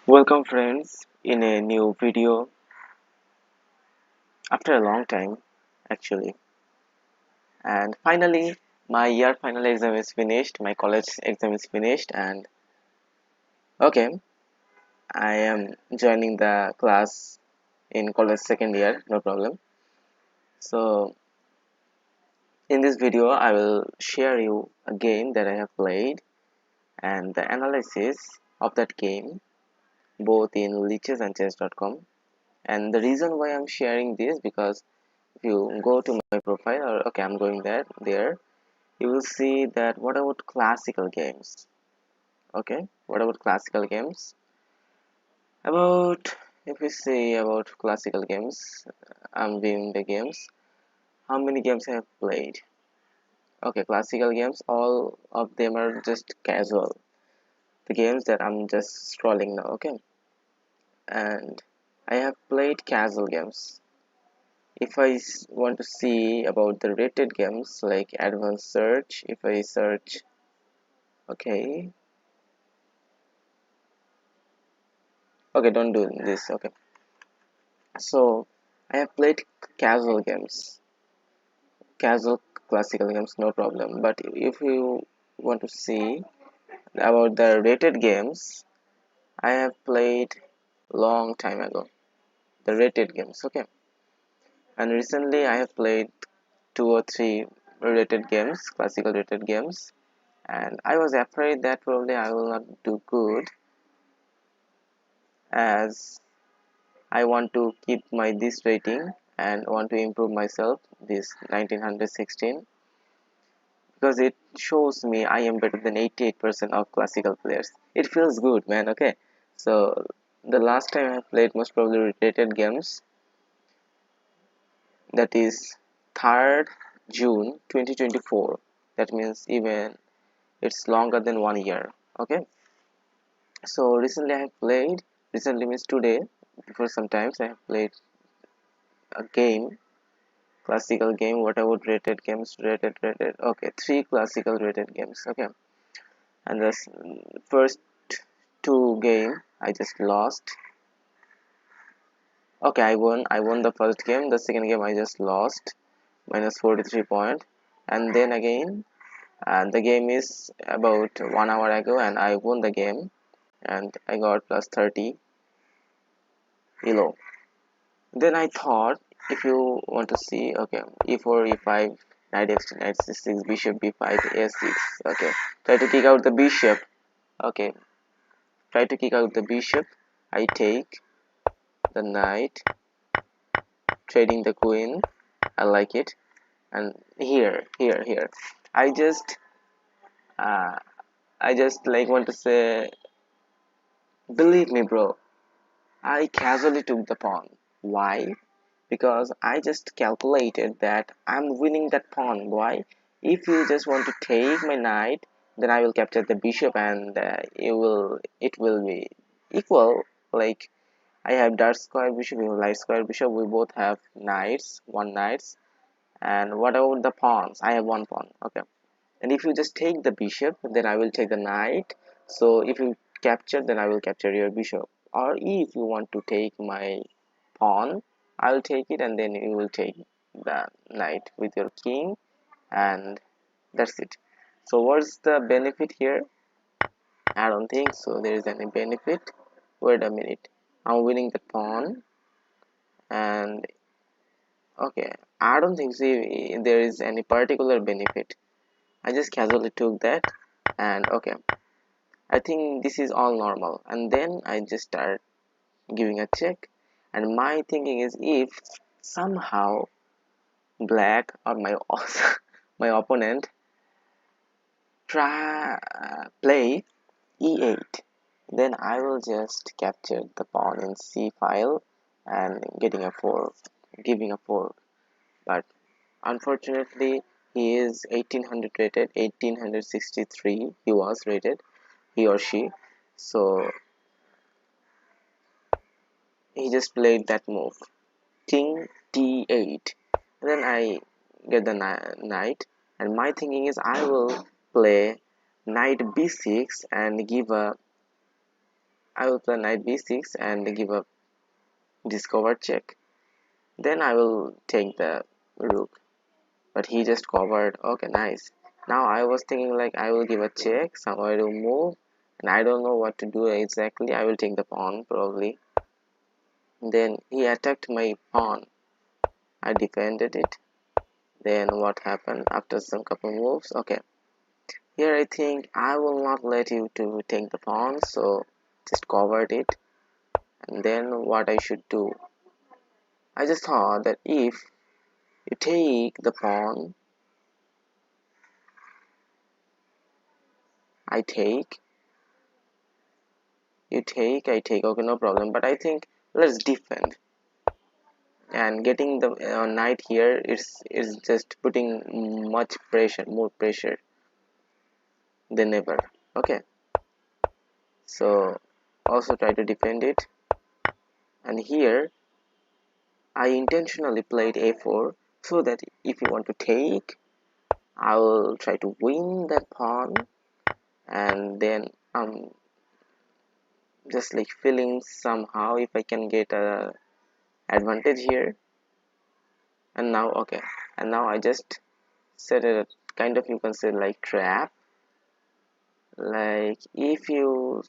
Welcome friends in a new video after a long time actually, and finally my year final exam is finished, my college exam is finished, and okay, I am joining the class in college second year, no problem. So in this video I will share you a game that I have played and the analysis of that game both in lichess and chess.com. And the reason why I'm sharing this, because if you go to my profile, or okay, I'm going there, you will see that what about classical games. Okay, what about classical games? About, if we say about classical games, I'm viewing the games, how many games I have played. Okay, classical games, all of them are just casual, the games that I'm just scrolling now. Okay, and I have played casual games. If I want to see about the rated games like advanced search, if I search, okay, don't do this. Okay, so I have played casual games, casual classical games, no problem. But if you want to see about the rated games, I have played long time ago the rated games. Okay, and recently I have played two or three rated games, classical rated games, and I was afraid that probably I will not do good, as I want to keep my this rating and want to improve myself this 1916, because it shows me I am better than 88% of classical players. It feels good, man. Okay, so the last time I played most probably rated games, that is 3rd June 2024. That means even it's longer than 1 year. Okay, so recently I have played, recently means today, before sometimes I have played a game, classical game. What about rated games? Rated, okay, three classical rated games. Okay, and the first two game I just lost. Okay, I won the first game. The second game I just lost, minus 43 point. And then again, and the game is about 1 hour ago, and I won the game and I got plus 30 elo. Then I thought, if you want to see, okay, e4, e5, knight f6, knight c6, bishop b5, a6. Okay, try to kick out the bishop. Okay, try to kick out the bishop. I take the knight, trading the queen. I like it. And here, I just, uh, I just like want to say, believe me, bro. I casually took the pawn. Why? Because I just calculated that I'm winning that pawn. Why? If you just want to take my knight, then I will capture the bishop, and it will be equal. Like, I have dark square bishop, you have light square bishop. We both have knights, one knights. And what about the pawns? I have one pawn. Okay. And if you just take the bishop, then I will take the knight. So if you capture, then I will capture your bishop. Or if you want to take my pawn, I will take it, and then you will take the knight with your king, and that's it. So what's the benefit here? I don't think so there is any benefit. Wait a minute, I'm winning the pawn, and okay, I don't think so there is any particular benefit. I just casually took that, and okay, I think this is all normal. And then I just start giving a check, and my thinking is, if somehow black or my my opponent try play e8, then I will just capture the pawn in c file and getting a fork, giving a fork. But unfortunately, he is 1800 rated, 1863 he was rated, he or she. So he just played that move, king d8. Then I get the knight, and my thinking is I will play knight b6 and give a I will play knight b6 and give a discover check. Then I will take the rook, but he just covered. Okay, nice. Now I was thinking like I will give a check, somewhere to move, and I don't know what to do exactly. I will take the pawn probably. Then he attacked my pawn. I defended it. Then what happened after some couple moves? Okay, here I think I will not let you to take the pawn, so just covered it. And then what I should do? I just thought that if you take the pawn, I take, you take, I take. Okay, no problem. But I think let's defend. And getting the knight here is just putting much pressure, more pressure than ever. Okay, so also try to defend it. And here I intentionally played a4 so that if you want to take, I will try to win that pawn, and then just like feeling somehow if I can get a advantage here. And now okay, and now I just set a kind of, you can say, like trap. Like if you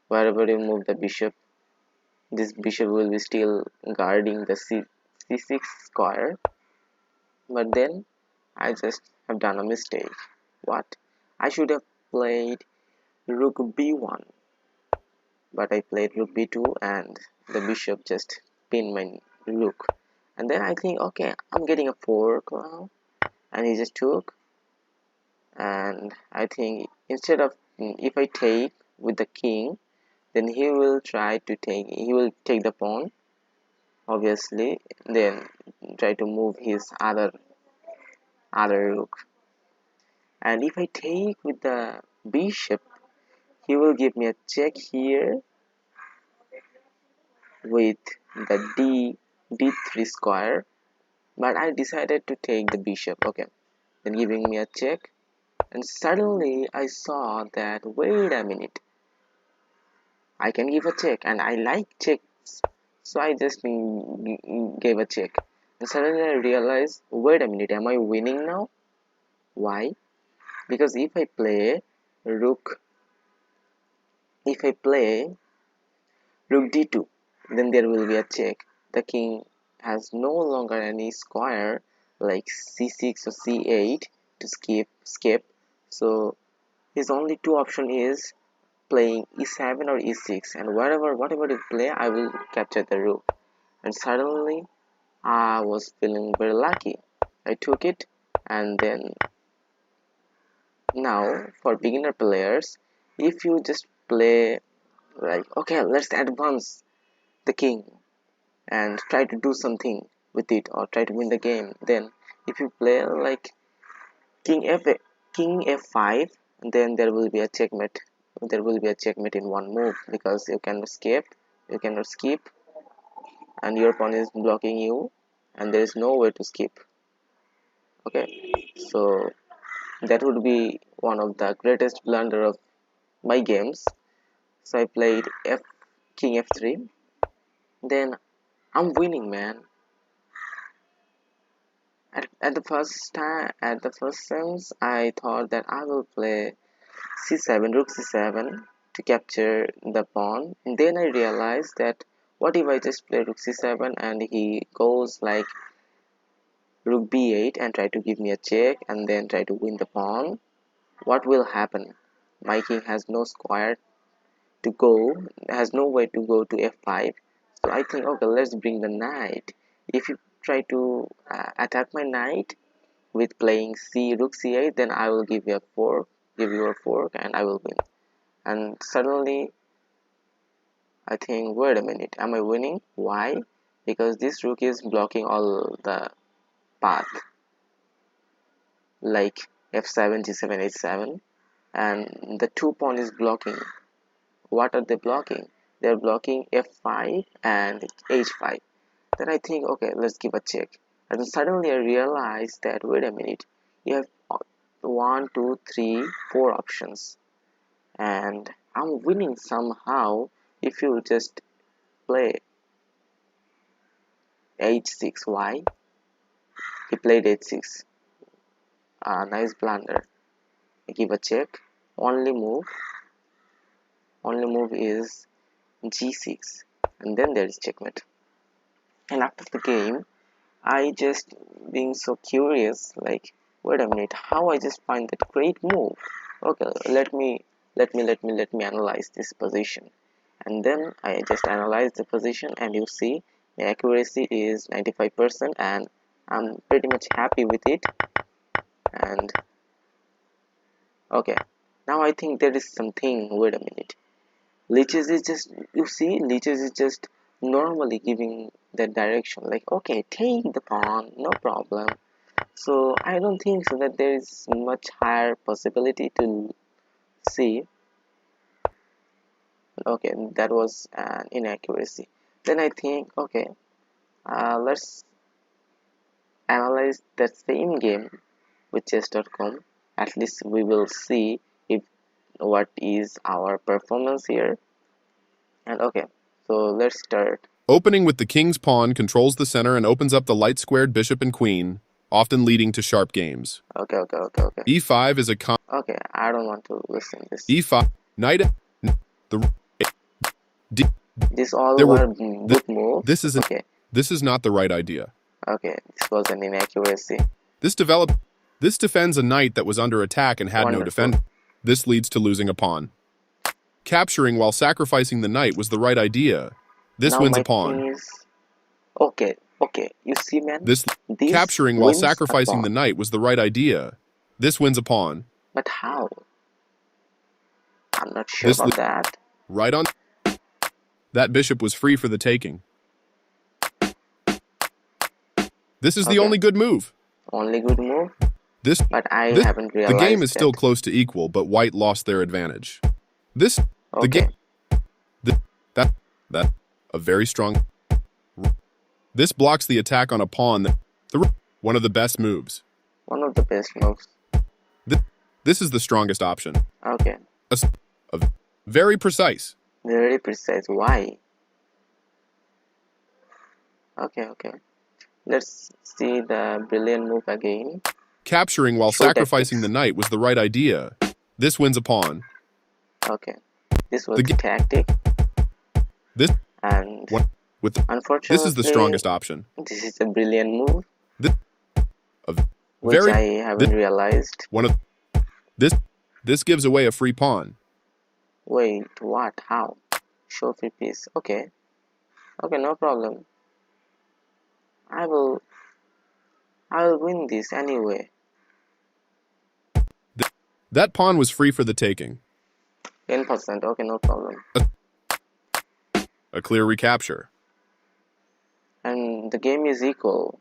wherever you move the bishop, this bishop will be still guarding the c6 square. But then I just have done a mistake. What? I should have played rook b1, but I played rook b2 and the bishop just pinned my rook. And then I think, okay, I'm getting a fork now, and he just took. And I think instead of, if I take with the king, then he will try to take, he will take the pawn obviously, then try to move his other rook. And if I take with the bishop, he will give me a check here with the d3 square, but I decided to take the bishop. Okay, then giving me a check, and suddenly I saw that, wait a minute, I can give a check, and I like checks, so I just gave a check. And suddenly I realized, wait a minute, am I winning now? Why? Because if I play rook, if I play rook d2, then there will be a check. The king has no longer any square like c6 or c8 to skip. So his only two option is playing e7 or e6, and whatever you play, I will capture the rook. And suddenly I was feeling very lucky. I took it. And then now for beginner players, if you just play like, okay, let's advance the king and try to do something with it or try to win the game, then if you play like king f5, then there will be a checkmate. There will be a checkmate in one move, because you cannot skip, and your pawn is blocking you, and there is no way to skip. Okay, so that would be one of the greatest blunder of my games. So I played king f3, then I'm winning, man. At the first time, at the first times, I thought that I will play c7, rook c7 to capture the pawn. And then I realized that what if I just play rook c7 and he goes like rook b8 and try to give me a check and then try to win the pawn? What will happen? My king has no square to go, has no way to go to f5. So I think, okay, let's bring the knight. If you try to attack my knight with playing rook c8, then I will give you a fork, and I will win. And suddenly I think, wait a minute, am I winning? Why? Because this rook is blocking all the path, like f7, g7, h7, and the two pawn is blocking. What are they blocking? They're blocking f5 and h5. Then I think, okay, let's give a check. And suddenly I realized that, wait a minute, you have 1, 2, 3, 4 options, and I'm winning somehow. If you just play h6, why? He played h6. Nice blunder. I give a check. Only move is g6, and then there is checkmate. And after the game, I just being so curious, like, wait a minute, how I just find that great move. Okay, let me analyze this position. And then I just analyze the position, and you see the accuracy is 95%, and I'm pretty much happy with it. And okay, now I think there is something. Wait a minute, lichess is just, you see, lichess is just normally giving that direction, like, okay, take the pawn, no problem. So I don't think so that there is much higher possibility to see. Okay, that was an inaccuracy. Then I think, okay, let's analyze that same game with chess.com. At least we will see if what is our performance here. And okay, so let's start. Opening with the king's pawn controls the center and opens up the light-squared bishop and queen, often leading to sharp games. Okay. E5 is a okay, I don't want to listen this. E5, knight, the D. This all were good move. This is not the right idea. Okay, this was an inaccuracy. This defends a knight that was under attack and had no defender. This leads to losing a pawn. Capturing while sacrificing the knight was the right idea. This now wins a pawn. Okay, you see, man? This capturing while sacrificing the knight was the right idea. This wins a pawn. But how? I'm not sure about that. Right on. That bishop was free for the taking. This is the only good move. Only good move? But I haven't realized the game is still close to equal, but white lost their advantage. A very strong. This blocks the attack on a pawn. One of the best moves. One of the best moves. This is the strongest option. Okay. Very precise. Very precise. Why? Okay. Let's see the brilliant move again. Capturing while sacrificing the knight was the right idea. This wins a pawn. Okay. This was the tactic. Unfortunately, this is the strongest option. This is a brilliant move. Which I haven't realized. This gives away a free pawn. Wait, what? How? Show free piece. Okay, no problem. I will win this anyway. That pawn was free for the taking. 10%. Okay, no problem. A clear recapture. And the game is equal.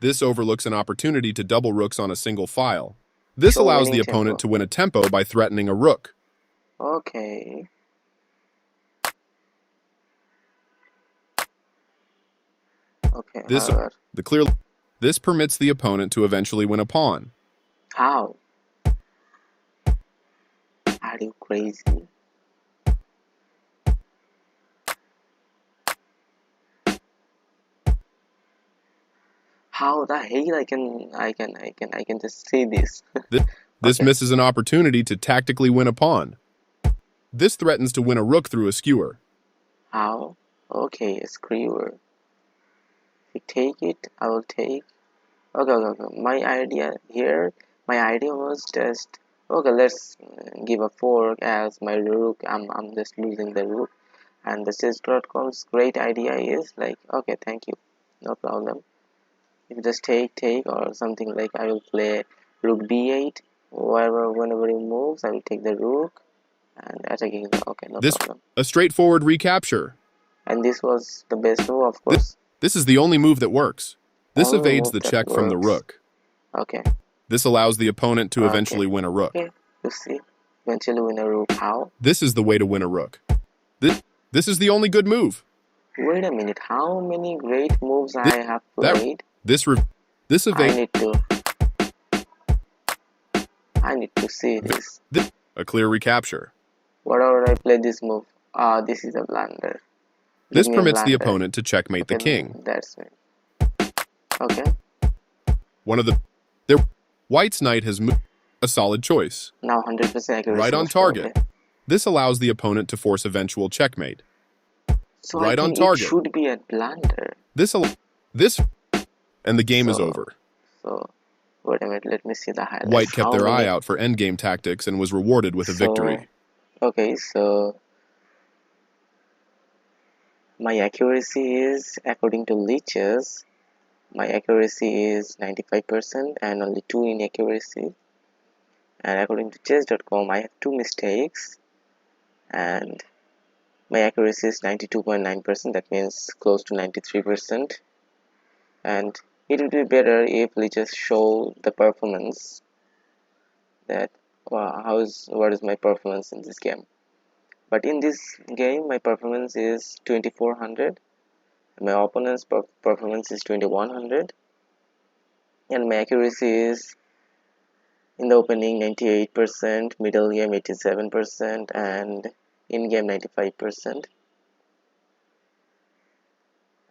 This overlooks an opportunity to double rooks on a single file. This allows the opponent to win a tempo by threatening a rook. Okay. Okay. This permits the opponent to eventually win a pawn. How? Are you crazy? How the hell I can just see this? This misses an opportunity to tactically win a pawn. This threatens to win a rook through a skewer. How? Okay, a skewer. If you take it, I will take. Okay. My idea was just, okay, let's give a fork as my rook. I'm just losing the rook, and the chess.com's great idea is like, okay, thank you, no problem. You just take or something, like I will play rook b8. Whenever he moves, I will take the rook and attacking the, okay, no problem. A straightforward recapture. And this was the best move, of course. This is the only move that works. This evades the check from the rook. Okay. This allows the opponent to eventually win a rook. Okay, you see, eventually win a rook. How? This is the way to win a rook. This is the only good move. Wait a minute, how many great moves I have played? This evades. I need to see this. A clear recapture. Whatever I play this move, this is a blunder. Give This me a permits the blunder. opponent to checkmate the king. That's me. Okay. White's knight has moved. A solid choice. Now 100% accuracy. Right on most target. probably. This allows the opponent to force eventual checkmate. So Right I on think target. it should be a blunder. And the game is over. So, wait a minute, let me see the highlights. White kept their eye out for endgame tactics and was rewarded with a victory. Okay, so my accuracy is, according to lichess, my accuracy is 95% and only 2 inaccuracy. And according to chess.com, I have 2 mistakes and my accuracy is 92.9%, that means close to 93%. And it would be better if lichess show the performance that what is my performance in this game. But in this game my performance is 2400, my opponent's performance is 2100, and my accuracy is in the opening 98%, middle game 87%, and in game 95%.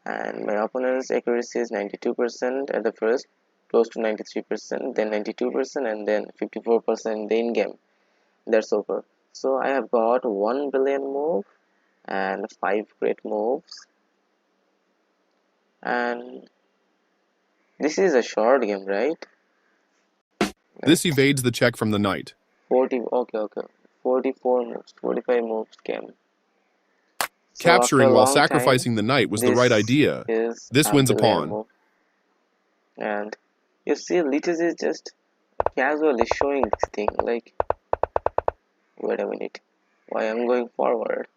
And my opponent's accuracy is 92% at the first, close to 93%, then 92%, and then 54% in the in-game. That's over. So I have got 1 brilliant move and 5 great moves, and this is a short game, right? This evades the check from the knight. 44 moves, 45 moves game. So capturing while sacrificing the knight was the right idea. This wins a pawn. Move. And you see, lichess is just casually showing this thing, like, wait a minute, why I'm going forward.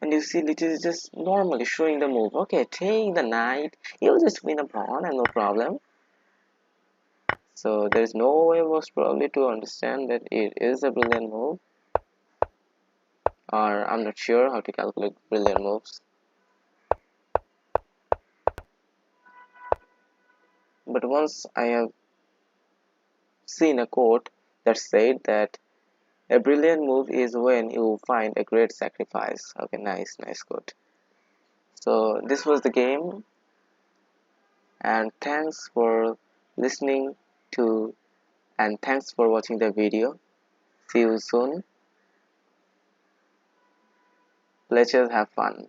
And you see, lichess is just normally showing the move. Okay, take the knight, you'll just win a pawn and no problem. So there is no way most probably to understand that it is a brilliant move, or I'm not sure how to calculate brilliant moves. But once I have seen a quote that said that a brilliant move is when you find a great sacrifice. Okay, nice quote. So this was the game, and thanks for listening to, and thanks for watching the video. See you soon. Let's just have fun.